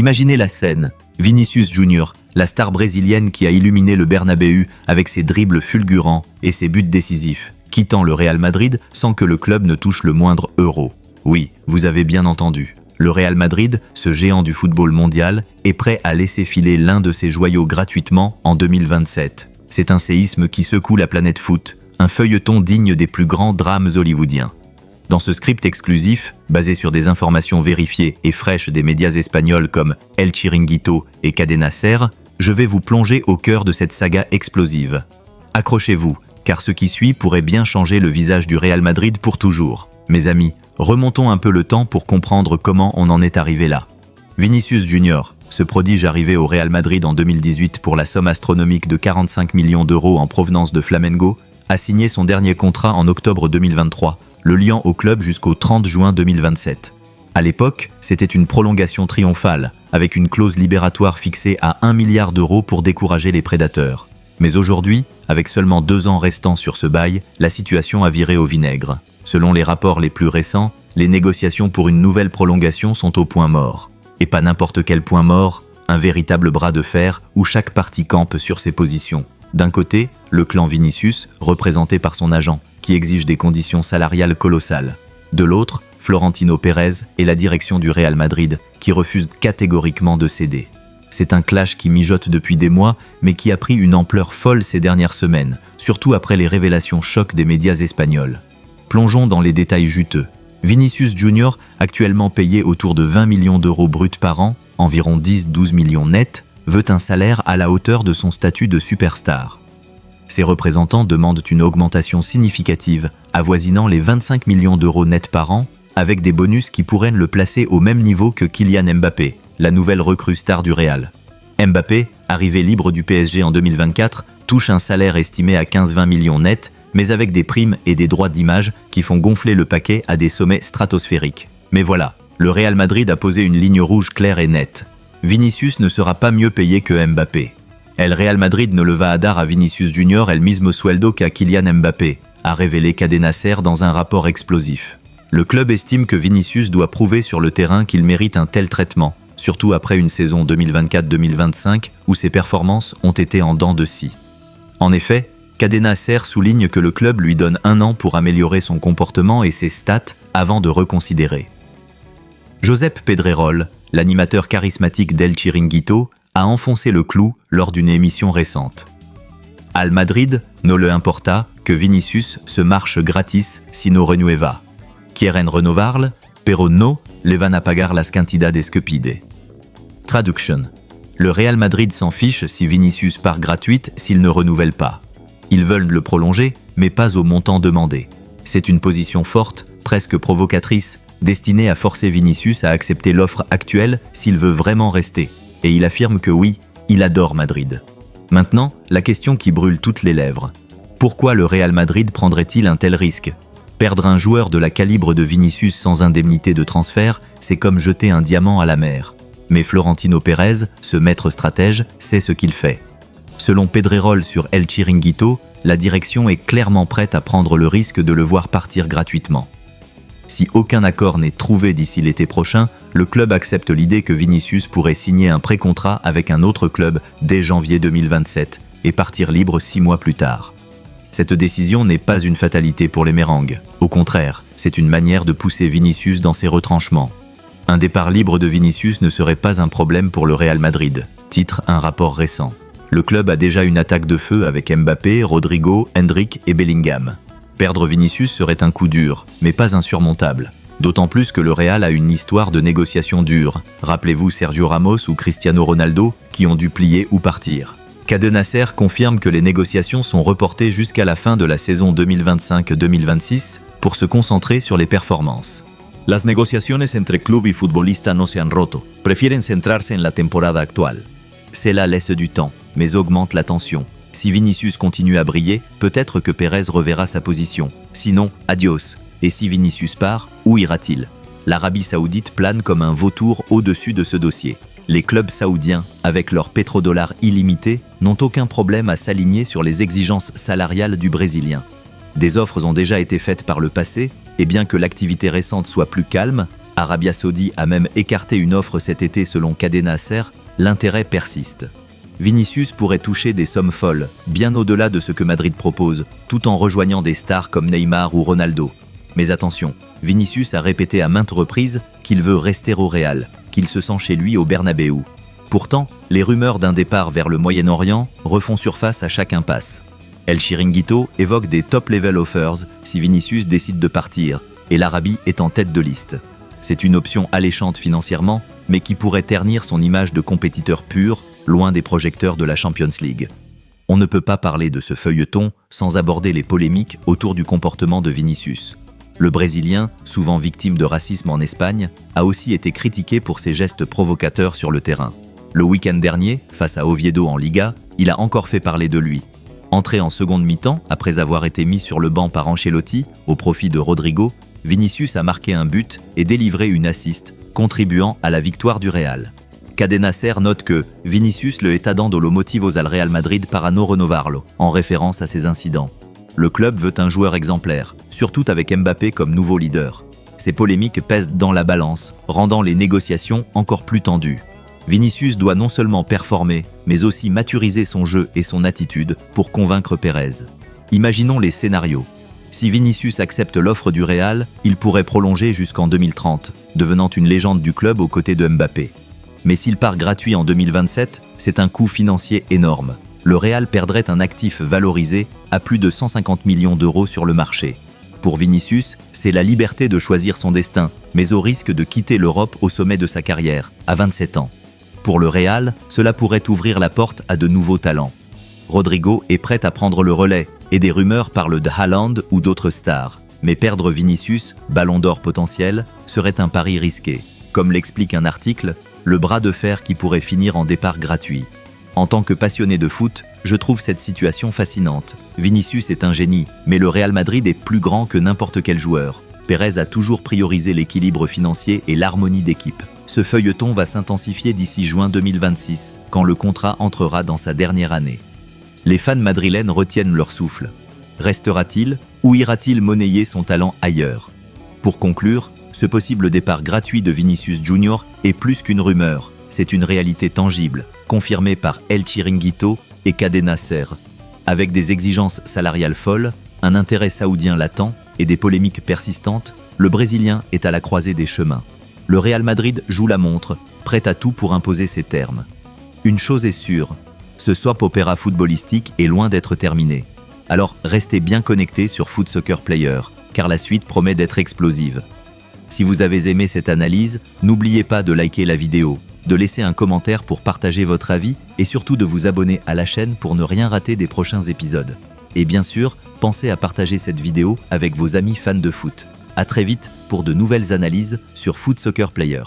Imaginez la scène. Vinicius Junior, la star brésilienne qui a illuminé le Bernabéu avec ses dribbles fulgurants et ses buts décisifs, quittant le Real Madrid sans que le club ne touche le moindre euro. Oui, vous avez bien entendu. Le Real Madrid, ce géant du football mondial, est prêt à laisser filer l'un de ses joyaux gratuitement en 2027. C'est un séisme qui secoue la planète foot, un feuilleton digne des plus grands drames hollywoodiens. Dans ce script exclusif, basé sur des informations vérifiées et fraîches des médias espagnols comme El Chiringuito et Cadena Ser, je vais vous plonger au cœur de cette saga explosive. Accrochez-vous, car ce qui suit pourrait bien changer le visage du Real Madrid pour toujours. Mes amis, remontons un peu le temps pour comprendre comment on en est arrivé là. Vinicius Junior, ce prodige arrivé au Real Madrid en 2018 pour la somme astronomique de 45 millions d'euros en provenance de Flamengo, a signé son dernier contrat en octobre 2023, le liant au club jusqu'au 30 juin 2027. À l'époque, c'était une prolongation triomphale, avec une clause libératoire fixée à 1 milliard d'euros pour décourager les prédateurs. Mais aujourd'hui, avec seulement 2 ans restants sur ce bail, la situation a viré au vinaigre. Selon les rapports les plus récents, les négociations pour une nouvelle prolongation sont au point mort. Et pas n'importe quel point mort, un véritable bras de fer où chaque partie campe sur ses positions. D'un côté, le clan Vinicius, représenté par son agent, qui exige des conditions salariales colossales. De l'autre, Florentino Pérez et la direction du Real Madrid, qui refusent catégoriquement de céder. C'est un clash qui mijote depuis des mois, mais qui a pris une ampleur folle ces dernières semaines, surtout après les révélations chocs des médias espagnols. Plongeons dans les détails juteux. Vinicius Junior, actuellement payé autour de 20 millions d'euros bruts par an, environ 10-12 millions nets, veut un salaire à la hauteur de son statut de superstar. Ses représentants demandent une augmentation significative, avoisinant les 25 millions d'euros nets par an, avec des bonus qui pourraient le placer au même niveau que Kylian Mbappé, la nouvelle recrue star du Real. Mbappé, arrivé libre du PSG en 2024, touche un salaire estimé à 15-20 millions nets, mais avec des primes et des droits d'image qui font gonfler le paquet à des sommets stratosphériques. Mais voilà, le Real Madrid a posé une ligne rouge claire et nette. Vinicius ne sera pas mieux payé que Mbappé. El Real Madrid ne le va a dar a Vinicius Junior el mismo sueldo qu'à Kylian Mbappé, a révélé Cadena Ser dans un rapport explosif. Le club estime que Vinicius doit prouver sur le terrain qu'il mérite un tel traitement, surtout après une saison 2024-2025 où ses performances ont été en dents de scie. En effet, Cadena Ser souligne que le club lui donne 1 an pour améliorer son comportement et ses stats avant de reconsidérer. Josep Pedrerol, l'animateur charismatique d'El Chiringuito, a enfoncé le clou lors d'une émission récente. Al Madrid no le importa que Vinicius se marche gratis si no renueva. Quieren renovarle, pero no le van a pagar las cantidades que pide. Traduction. Le Real Madrid s'en fiche si Vinicius part gratuite s'il ne renouvelle pas. Ils veulent le prolonger, mais pas au montant demandé. C'est une position forte, presque provocatrice, destinée à forcer Vinicius à accepter l'offre actuelle s'il veut vraiment rester. Et il affirme que oui, il adore Madrid. Maintenant, la question qui brûle toutes les lèvres. Pourquoi le Real Madrid prendrait-il un tel risque ? Perdre un joueur de la calibre de Vinicius sans indemnité de transfert, c'est comme jeter un diamant à la mer. Mais Florentino Pérez, ce maître stratège, sait ce qu'il fait. Selon Pedrerol sur El Chiringuito, la direction est clairement prête à prendre le risque de le voir partir gratuitement. Si aucun accord n'est trouvé d'ici l'été prochain, le club accepte l'idée que Vinicius pourrait signer un pré-contrat avec un autre club dès janvier 2027 et partir libre 6 mois plus tard. Cette décision n'est pas une fatalité pour les Mérengues. Au contraire, c'est une manière de pousser Vinicius dans ses retranchements. Un départ libre de Vinicius ne serait pas un problème pour le Real Madrid, titre un rapport récent. Le club a déjà une attaque de feu avec Mbappé, Rodrigo, Endrick et Bellingham. Perdre Vinicius serait un coup dur, mais pas insurmontable. D'autant plus que le Real a une histoire de négociations dures. Rappelez-vous Sergio Ramos ou Cristiano Ronaldo qui ont dû plier ou partir. Cadena Ser confirme que les négociations sont reportées jusqu'à la fin de la saison 2025-2026 pour se concentrer sur les performances. Las negociaciones entre club y futbolista no se han roto. Prefieren centrarse en la temporada actual. Cela laisse du temps, mais augmente la tension. Si Vinicius continue à briller, peut-être que Pérez reverra sa position. Sinon, adios. Et si Vinicius part, où ira-t-il ? L'Arabie Saoudite plane comme un vautour au-dessus de ce dossier. Les clubs saoudiens, avec leurs pétrodollars illimités, n'ont aucun problème à s'aligner sur les exigences salariales du Brésilien. Des offres ont déjà été faites par le passé, et bien que l'activité récente soit plus calme, Arabia Saoudi a même écarté une offre cet été selon Cadena Ser, l'intérêt persiste. Vinicius pourrait toucher des sommes folles, bien au-delà de ce que Madrid propose, tout en rejoignant des stars comme Neymar ou Ronaldo. Mais attention, Vinicius a répété à maintes reprises qu'il veut rester au Real, qu'il se sent chez lui au Bernabéu. Pourtant, les rumeurs d'un départ vers le Moyen-Orient refont surface à chaque impasse. El Chiringuito évoque des top-level offers si Vinicius décide de partir, et l'Arabie est en tête de liste. C'est une option alléchante financièrement, mais qui pourrait ternir son image de compétiteur pur, loin des projecteurs de la Champions League. On ne peut pas parler de ce feuilleton sans aborder les polémiques autour du comportement de Vinicius. Le Brésilien, souvent victime de racisme en Espagne, a aussi été critiqué pour ses gestes provocateurs sur le terrain. Le week-end dernier, face à Oviedo en Liga, il a encore fait parler de lui. Entré en seconde mi-temps, après avoir été mis sur le banc par Ancelotti, au profit de Rodrigo, Vinicius a marqué un but et délivré une assist, contribuant à la victoire du Real. Cadena Ser note que Vinicius le está dando lo motivos al Real Madrid para no renovarlo, en référence à ces incidents. Le club veut un joueur exemplaire, surtout avec Mbappé comme nouveau leader. Ces polémiques pèsent dans la balance, rendant les négociations encore plus tendues. Vinicius doit non seulement performer, mais aussi maturiser son jeu et son attitude pour convaincre Pérez. Imaginons les scénarios. Si Vinicius accepte l'offre du Real, il pourrait prolonger jusqu'en 2030, devenant une légende du club aux côtés de Mbappé. Mais s'il part gratuit en 2027, c'est un coût financier énorme. Le Real perdrait un actif valorisé à plus de 150 millions d'euros sur le marché. Pour Vinicius, c'est la liberté de choisir son destin, mais au risque de quitter l'Europe au sommet de sa carrière, à 27 ans. Pour le Real, cela pourrait ouvrir la porte à de nouveaux talents. Rodrigo est prêt à prendre le relais, et des rumeurs parlent de Haaland ou d'autres stars. Mais perdre Vinicius, ballon d'or potentiel, serait un pari risqué. Comme l'explique un article, le bras de fer qui pourrait finir en départ gratuit. En tant que passionné de foot, je trouve cette situation fascinante. Vinicius est un génie, mais le Real Madrid est plus grand que n'importe quel joueur. Pérez a toujours priorisé l'équilibre financier et l'harmonie d'équipe. Ce feuilleton va s'intensifier d'ici juin 2026, quand le contrat entrera dans sa dernière année. Les fans madrilènes retiennent leur souffle. Restera-t-il ou ira-t-il monnayer son talent ailleurs? Pour conclure, ce possible départ gratuit de Vinicius Junior est plus qu'une rumeur. C'est une réalité tangible, confirmée par El Chiringuito et Cadena Ser. Avec des exigences salariales folles, un intérêt saoudien latent et des polémiques persistantes, le Brésilien est à la croisée des chemins. Le Real Madrid joue la montre, prêt à tout pour imposer ses termes. Une chose est sûre, ce soap opéra footballistique est loin d'être terminé. Alors restez bien connectés sur Foot Soccer Player, car la suite promet d'être explosive. Si vous avez aimé cette analyse, n'oubliez pas de liker la vidéo, de laisser un commentaire pour partager votre avis et surtout de vous abonner à la chaîne pour ne rien rater des prochains épisodes. Et bien sûr, pensez à partager cette vidéo avec vos amis fans de foot. À très vite pour de nouvelles analyses sur Foot Soccer Player.